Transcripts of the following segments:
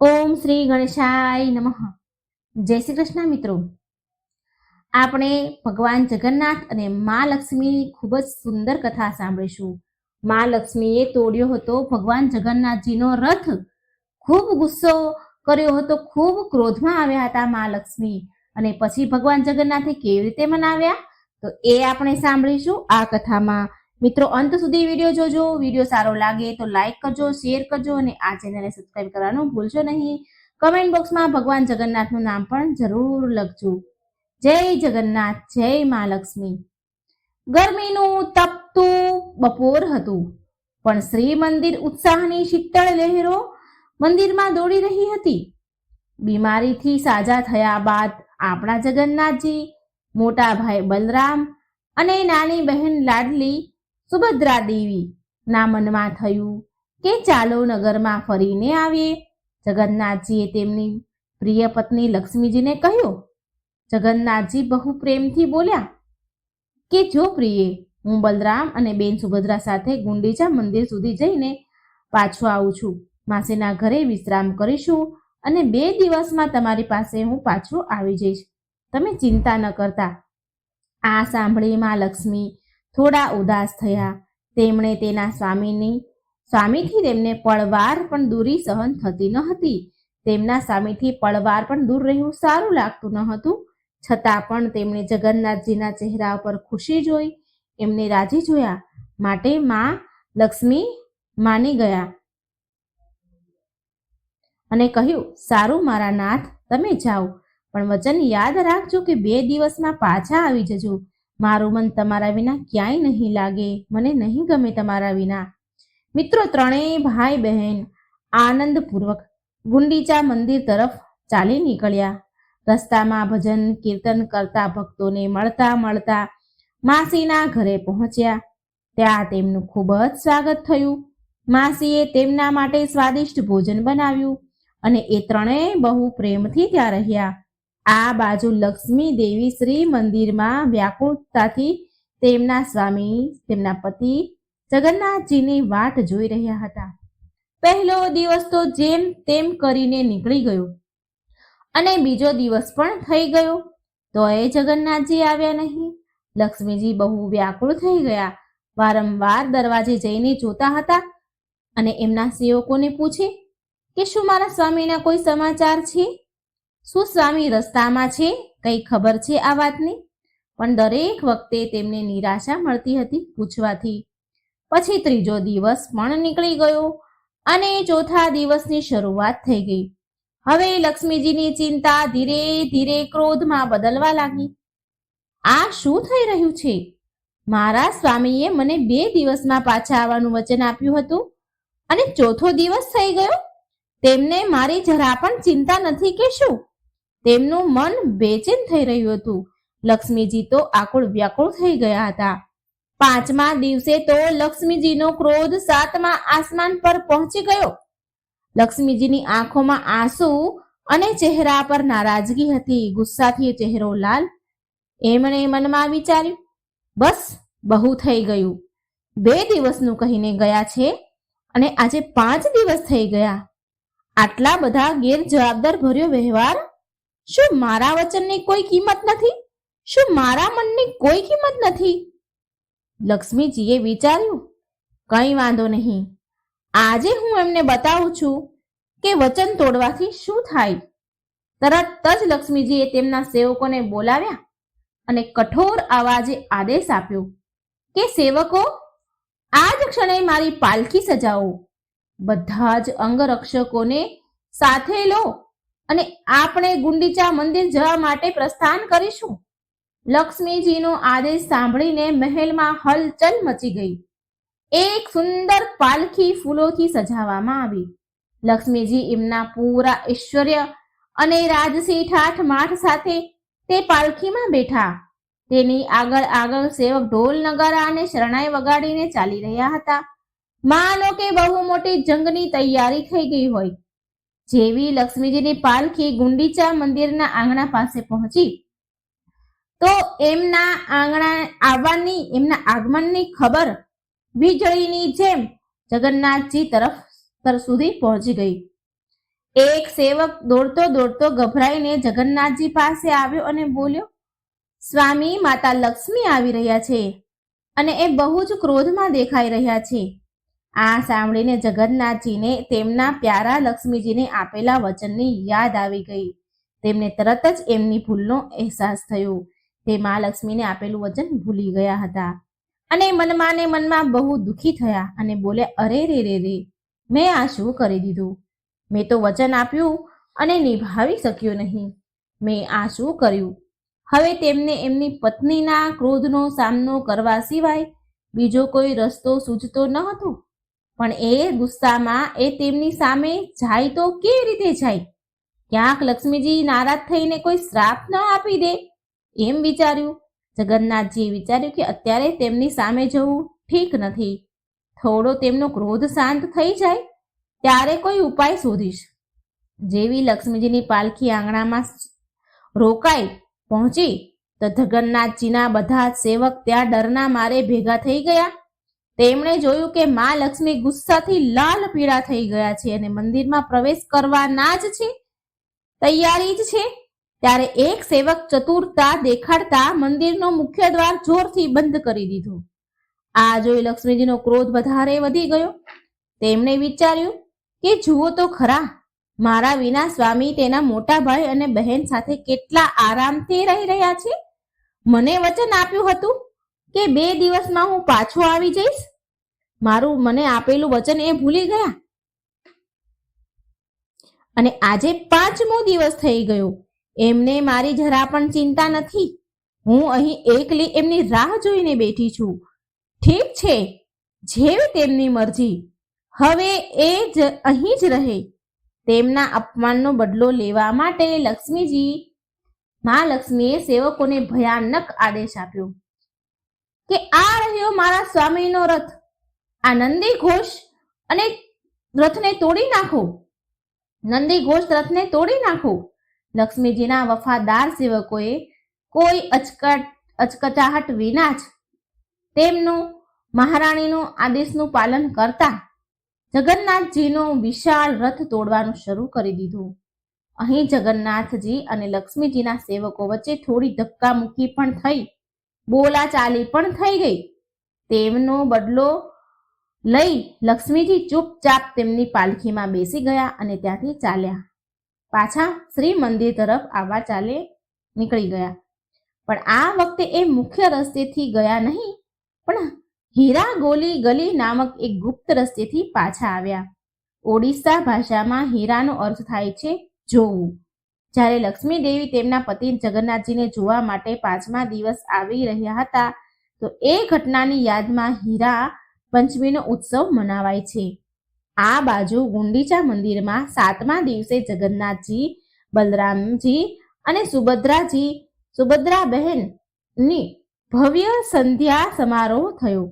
ઓમ શ્રી ગણેશાય નમઃ. જય શ્રી કૃષ્ણ મિત્રો. આપણે ભગવાન જગન્નાથ અને મા લક્ષ્મીની ખૂબ જ સુંદર કથા સાંભળીશું. મા લક્ષ્મીએ તોડ્યો હતો ભગવાન જગન્નાથજીનો રથ. ખૂબ ગુસ્સો કર્યો હતો, ખૂબ ક્રોધમાં આવ્યા હતા મા લક્ષ્મી. અને પછી ભગવાન જગન્નાથે કેવી રીતે મનાવ્યા તો એ આપણે સાંભળીશું આ કથામાં. મિત્રો, અંત સુધી વિડીયો જોજો. વિડીયો સારો લાગે તો લાઈક કરજો, શેર કરજો અને આ ચેનલને સબસ્ક્રાઇબ કરવાનું ભૂલશો નહીં. કમેન્ટ બોક્સમાં ભગવાન જગન્નાથનું નામ પણ જરૂર લખજો. જય જગન્નાથ, જય મા લક્ષ્મી. ગરમીનું તપતું બપોર હતું, પણ શ્રી મંદિર ઉત્સાહની શીતળ લહેરો મંદિરમાં દોડી રહી હતી. બીમારીથી સાજા થયા બાદ આપણા જગન્નાથજી, મોટા ભાઈ બલરામ અને નાની બહેન લાડલી સુભદ્રા દેવી ના મનમાં થયું કે ચાલો નગરમાં ફરીને આવીએ. જગન્નાથજીએ તેમની પ્રિય પત્ની લક્ષ્મીજીને કહ્યું. જગન્નાથજી બહુ પ્રેમથી બોલ્યા કે જો પ્રિયે, હું બલરામ અને બેન સુભદ્રા સાથે ગુંડીચા મંદિર સુધી જઈને પાછો આવું છું. માસીના ઘરે વિશ્રામ કરીશું અને 2 દિવસમાં તમારી પાસે હું પાછો આવી જઈશ. તમે ચિંતા ન કરતા. આ સાંભળી માં લક્ષ્મી થોડા ઉદાસ થયા. તેમણે તેના સ્વામીથી તેમને પળવાર પણ દૂરી સહન થતી ન હતી. તેમના સ્વામીથી પળવાર પણ દૂર રહેવું સારું લાગતું ન હતું. છતાં પણ તેમણે જગન્નાથજીના ચહેરા પર ખુશી જોઈ એમને રાજી જોયા. માટે માં લક્ષ્મી માની ગયા અને કહ્યું, સારું મારા નાથ, તમે જાઓ, પણ વચન યાદ રાખજો કે 2 દિવસમાં પાછા આવી જજો. મારું મન તમારા વિના ક્યાંય નહીં લાગે. મને નહીં ગમે તમારા વિના. મિત્રો, ત્રણેય ભાઈ બહેન આનંદપૂર્વક ગુંડીચા મંદિર તરફ ચાલી નીકળ્યા. રસ્તામાં ભજન કીર્તન કરતા ભક્તોને મળતા મળતા માસીના ઘરે પહોંચ્યા. ત્યાં તેમનું ખૂબ જ સ્વાગત થયું. માસીએ તેમના માટે સ્વાદિષ્ટ ભોજન બનાવ્યું અને એ ત્રણેય બહુ પ્રેમથી ત્યાં રહ્યા. આ બાજુ લક્ષ્મી દેવી શ્રી મંદિરમાં વ્યાકુળતાથી તેમના સ્વામી, તેમના પતિ જગન્નાથજીની વાટ જોઈ રહ્યા હતા. પહેલો દિવસ તો જેમ તેમ કરીને નીકળી ગયો અને બીજો દિવસ પણ થઈ ગયો, તોય જગન્નાથજી આવ્યા નહીં. લક્ષ્મીજી બહુ વ્યાકુળ થઈ ગયા. વારંવાર દરવાજે જઈને જોતા હતા અને એમના સેવકોને પૂછે કે શું મારા સ્વામીના કોઈ સમાચાર છે? શું સ્વામી રસ્તામાં છે? કઈ ખબર છે આ વાતની? પણ દરેક વખતે તેમને નિરાશા મળતી હતી પૂછવાથી. પછી ત્રીજો દિવસ પણ નીકળી ગયો અને ચોથા દિવસની શરૂઆત થઈ ગઈ. હવે લક્ષ્મીજીની ચિંતા ધીરે ધીરે ક્રોધમાં બદલવા લાગી. આ શું થઈ રહ્યું છે? મારા સ્વામીએ મને 2 દિવસમાં પાછા આવવાનું વચન આપ્યું હતું અને ચોથો દિવસ થઈ ગયો. તેમને મારી જરા પણ ચિંતા નથી કે શું? તેમનું મન બેચેન થઈ રહ્યું હતું. લક્ષ્મીજી તો આકુળ વ્યાકુળ થઈ ગયા હતા. 5મા દિવસે તો લક્ષ્મીજીનો ક્રોધ 7મા આસમાન પર પહોંચી ગયો. લક્ષ્મીજીની આંખોમાં આંસુ અને ચહેરા પર નારાજગી હતી. ગુસ્સાથી ચહેરો લાલ. એમણે મનમાં વિચાર્યું, બસ બહુ થઈ ગયું. 2 દિવસનું કહીને ગયા છે અને આજે 5 દિવસ થઈ ગયા. આટલા બધા ગેરજવાબદાર ભર્યો વ્યવહાર. શું મારા વચનની કોઈ કિંમત નથી? શું મારા મનની કોઈ કિંમત નથી? લક્ષ્મીજીએ વિચાર્યું, કંઈ વાંધો નહીં. આજે હું એમને બતાવું છું કે વચન તોડવાથી શું થાય. તરત જ લક્ષ્મીજીએ તેમના સેવકોને બોલાવ્યા અને કઠોર અવાજે આદેશ આપ્યો કે સેવકો, આ જ ક્ષણે મારી પાલખી સજાવો. બધા જ અંગરક્ષકોને સાથે લો અને આપણે ગુંડીચા મંદિર જવા માટે પ્રસ્થાન કરીશું. લક્ષ્મીજીનો આદેશ સાંભળીને મહેલમાં હલચલ મચી ગઈ. એક સુંદર પાલખી ફૂલોથી સજાવવામાં આવી. લક્ષ્મીજી એમના પૂરા ઐશ્વર્ય અને રાજસી ઠાઠમાઠ સાથે તે પાલખીમાં બેઠા. તેની આગળ આગળ સેવક ઢોલ નગારા અને શરણાઈ વગાડીને ચાલી રહ્યા હતા. માનો કે બહુ મોટી જંગની તૈયારી થઈ ગઈ હોય. જેવી લક્ષ્મીજીની પાલખી ગુંડીચા મંદિરના આંગણા પાસે પહોંચી તો એમના આગમનની ખબર વીજળીની જેમ જગન્નાથજી તરફ સુધી પહોંચી ગઈ. એક સેવક દોડતો દોડતો ગભરાઈને જગન્નાથજી પાસે આવ્યો અને બોલ્યો, સ્વામી, માતા લક્ષ્મી આવી રહ્યા છે અને એ બહુ જ ક્રોધમાં દેખાઈ રહ્યા છે. આ સાંભળીને જગન્નાથજીને તેમના પ્યારા લક્ષ્મીજીને આપેલા વચનની યાદ આવી ગઈ. તેમને તરત જ એમની ભૂલનો અહેસાસ થયો. તે મા લક્ષ્મીને આપેલું વચન ભૂલી ગયા હતા અને મનમાં ને મનમાં બહુ દુઃખી થયા અને બોલ્યા, અરે રે રે રે, મેં આ શું કરી દીધું? મેં તો વચન આપ્યું અને નિભાવી શક્યો નહીં. મેં આ શું કર્યું? હવે તેમને એમની પત્નીના ક્રોધનો સામનો કરવા સિવાય બીજો કોઈ રસ્તો સૂઝતો ન હતો. પણ એ ગુસ્સામાં એ તેમની સામે જાય તો કેવી રીતે જાય? ક્યાંક લક્ષ્મીજી નારાજ થઈને કોઈ શ્રાપ ન આપી દે એમ વિચાર્યું. જગન્નાથજીએ વિચાર્યું કે અત્યારે તેમની સામે જવું ઠીક નથી. થોડો તેમનો ક્રોધ શાંત થઈ જાય ત્યારે કોઈ ઉપાય શોધીશ. જેવી લક્ષ્મીજીની પાલખી આંગણામાં રોકાઈ પહોંચી તો જગન્નાથજીના બધા સેવક ત્યાં ડરના મારે ભેગા થઈ ગયા. તેમણે જોયું કે મા લક્ષ્મી ગુસ્સાથી લાલ પીળા થઈ ગયા છે અને મંદિરમાં પ્રવેશ કરવાના જ છે, તૈયારી જ છે. ત્યારે એક સેવક ચતુરતા દેખાડતા મંદિરનો મુખ્ય દ્વાર જોરથી બંધ કરી દીધો. આ જોઈ લક્ષ્મીજીનો ક્રોધ વધારે વધી ગયો. તેમણે વિચાર્યું કે જુઓ તો ખરા, મારા વિના સ્વામી તેના મોટા ભાઈ અને બહેન સાથે કેટલા આરામથી રહી રહ્યા છે. મને વચન આપ્યું હતું કે 2 દિવસમાં હું પાછો આવી જઈશ. મને આપેલું વચન એ ભૂલી ગયા અને આજે 5મો દિવસ થઈ ગયો. એમને મારી જરા પણ ચિંતા નથી. હું અહીં એકલી એમની રાહ જોઈને બેઠી છું. ઠીક છે, જેવી તેમની મરજી. હવે એ જ અહીં જ રહે. તેમના અપમાનનો બદલો લેવા માટે મા લક્ષ્મીએ સેવકોને ભયાનક આદેશ આપ્યો કે આ રહ્યો મારા સ્વામીનો રથ. આ નંદી ઘોષ અને રથને તોડી નાખો. લક્ષ્મીજીના વફાદાર સેવકોએ કોઈ અચકચાહટ વિના જ તેમનું મહારાણીનો આદેશનું પાલન કરતા જગન્નાથજીનો વિશાળ રથ તોડવાનું શરૂ કરી દીધું. અહીં જગન્નાથજી અને લક્ષ્મીજીના સેવકો વચ્ચે થોડી ધક્કામુક્કી પણ થઈ, બોલાચાલી પણ થઈ ગઈ. તેમનો બદલો લઈ લક્ષ્મીજી ચૂપચાપ તેમની પાલખીમાં બેસી ગયા અને ત્યાંથી ચાલ્યા પાછા શ્રી મંદિર તરફ નીકળી ગયા. પણ આ વખતે એ મુખ્ય રસ્તેથી ગયા નહીં, પણ હીરા ગોલી ગલી નામક એક ગુપ્ત રસ્તેથી પાછા આવ્યા. ઓડિશા ભાષામાં હીરાનો અર્થ થાય છે જોવું. જ્યારે લક્ષ્મી દેવી તેમના પતિ જગન્નાથજીને જોવા માટે 5મા દિવસ આવી રહ્યા હતા તો એ ઘટનાની યાદમાં હીરા પંચમીનો ઉત્સવ મનાવાય છે. આ બાજુ ગુંડીચા મંદિરમાં 7મા દિવસે જગન્નાથજી, બલરામજી અને સુભદ્રા બહેનની ભવ્ય સંધ્યા સમારોહ થયો.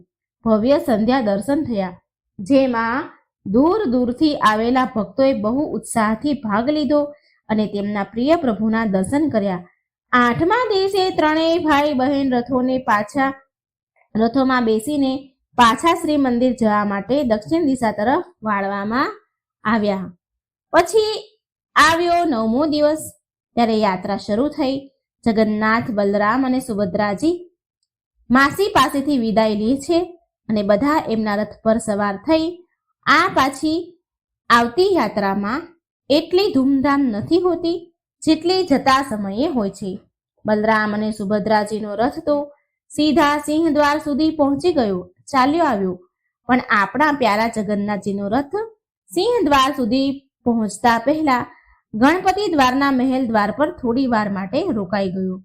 ભવ્ય સંધ્યા દર્શન થયા, જેમાં દૂર દૂરથી આવેલા ભક્તોએ બહુ ઉત્સાહથી ભાગ લીધો અને તેમના પ્રિય પ્રભુના દર્શન કર્યા. 8મા દિવસે ત્રણેય ભાઈ બહેન રથોમાં બેસીને પાછા શ્રી મંદિર જવા માટે દક્ષિણ દિશા તરફ વાળવામાં આવ્યા. પછી આવ્યો 9મો દિવસ. ત્યારે યાત્રા શરૂ થઈ. જગન્નાથ, બલરામ અને સુભદ્રાજી માસી પાસેથી વિદાય લે છે અને બધા એમના રથ પર સવાર થઈ આ પાછી આવતી યાત્રામાં એટલી ધૂમધામ નથી હોતી જેટલી જતા સમયે હોય છે. બલરામ અને સુભદ્રાજીનો રથ તો સીધા સિંહદ્વાર સુધી પહોંચી ગયો, ચાલ્યો આવ્યો. પણ આપણા પ્યારા જગન્નાથજીનો રથ સિંહદ્વાર સુધી પહોંચતા પહેલા ગણપતિ દ્વારના મહેલ દ્વાર પર થોડી વાર માટે રોકાઈ ગયો.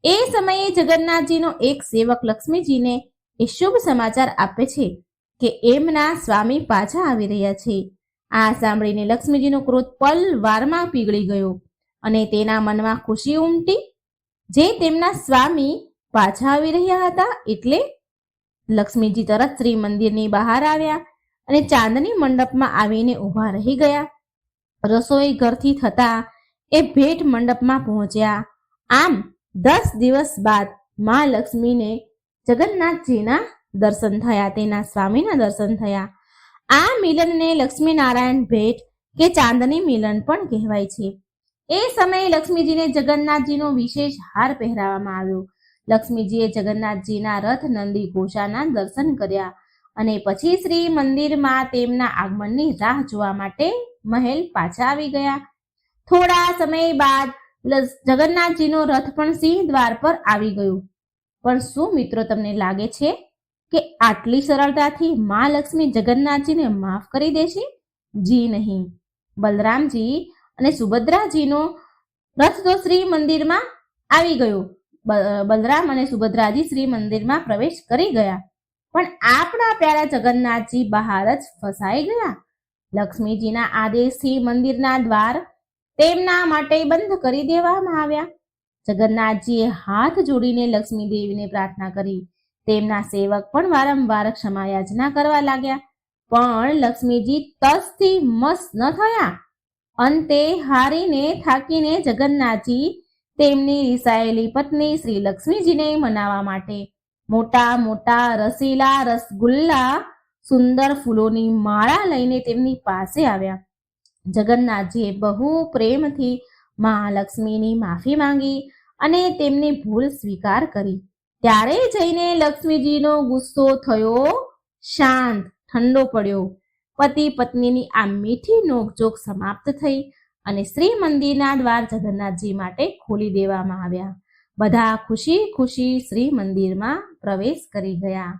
એ સમયે જગન્નાથજીનો એક સેવક લક્ષ્મીજીને એ શુભ સમાચાર આપે છે કે એમના સ્વામી પાછા આવી રહ્યા છે. આ સાંભળીને લક્ષ્મીજીનો ક્રોધ પલવારમાં પીગળી ગયો અને તેના મનમાં ખુશી ઉમટી. જે તેમના સ્વામી પાછા આવી રહ્યા હતા એટલે લક્ષ્મીજી તરત શ્રી મંદિરની બહાર આવ્યા અને ચાંદની મંડપમાં આવીને ઊભા રહી ગયા. રસોઈ ઘરથી થતા એ ભેટ મંડપમાં પહોંચ્યા. આમ 10 દિવસ બાદ મા લક્ષ્મીને જગન્નાથજીના દર્શન થયા, તેના સ્વામીના દર્શન થયા. આ મિલનને લક્ષ્મીનારાયણ ભેટ કે ચાંદની મિલન પણ કહેવાય છે. એ સમયે લક્ષ્મીજીને જગન્નાથજીનો વિશેષ હાર પહેરાવવામાં આવ્યો. લક્ષ્મીજીએ જગન્નાથજીના રથ નંદી ઘોષાના દર્શન કર્યા અને પછી શ્રી મંદિરમાં તેમના આગમનની રાહ જોવા માટે મહેલ પાછા આવી ગયા. થોડા સમય બાદ જગન્નાથજીનો રથ પણ સિંહ દ્વાર પર આવી ગયો. પણ શું મિત્રો તમને લાગે છે કે આટલી સરળતાથી મા લક્ષ્મી જગન્નાથજીને માફ કરી દેશે? જી નહીં. બલરામજી અને સુભદ્રાજીનો રથ તો શ્રી મંદિરમાં આવી ગયો. બલરામ અને સુભદ્રાજી શ્રી મંદિરમાં પ્રવેશ કરી ગયા, પણ આપણા પ્યારા જગન્નાથજી બહાર જ ફસાઈ ગયા. લક્ષ્મીજીના આદેશથી મંદિરના દ્વાર તેમના માટે બંધ કરી દેવામાં આવ્યા. જગન્નાથજીએ હાથ જોડીને લક્ષ્મી દેવીને પ્રાર્થના કરી. તેમના સેવક પણ વારંવાર ક્ષમા યાચના કરવા લાગ્યા, પણ લક્ષ્મીજી તસથી મસ ન થયા. અંતે હારીને થાકીને જગન્નાથજી તેમની રિસાયેલી પત્ની શ્રી લક્ષ્મીજીને મનાવવા માટે મોટા મોટા રસીલા રસગુલ્લા સુંદર ફૂલોની માળા લઈને તેમની પાસે આવ્યા. જગન્નાથજીએ બહુ પ્રેમથી મહાલક્ષ્મીની માફી માંગી અને તેમની ભૂલ સ્વીકાર કરી. ત્યારે જઈને લક્ષ્મીજીનો ગુસ્સો થયો શાંત, ઠંડો પડ્યો. પતિ પત્નીની આ મીઠી નોકઝોક સમાપ્ત થઈ અને શ્રી મંદિરના દ્વાર જગન્નાથજી માટે ખોલી દેવામાં આવ્યા. બધા ખુશી ખુશી શ્રી મંદિરમાં પ્રવેશ કરી ગયા.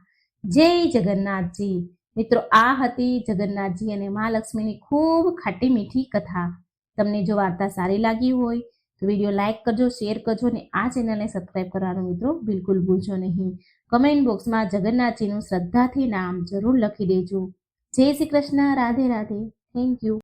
જય જગન્નાથજી. મિત્રો, આ હતી જગન્નાથજી અને મહાલક્ષ્મીની ખૂબ ખાટી મીઠી કથા. તમને જો વાર્તા સારી લાગી હોય તો વિડીયો લાઇક કરજો, શેર કરજો અને આ ચેનલને સબસ્ક્રાઈબ કરવાનું મિત્રો બિલકુલ ભૂલશો નહીં. કમેન્ટ બોક્સમાં જગન્નાથજીનું શ્રદ્ધાથી નામ જરૂર લખી દેજો. જય શ્રી કૃષ્ણ. રાધે રાધે. Thank you.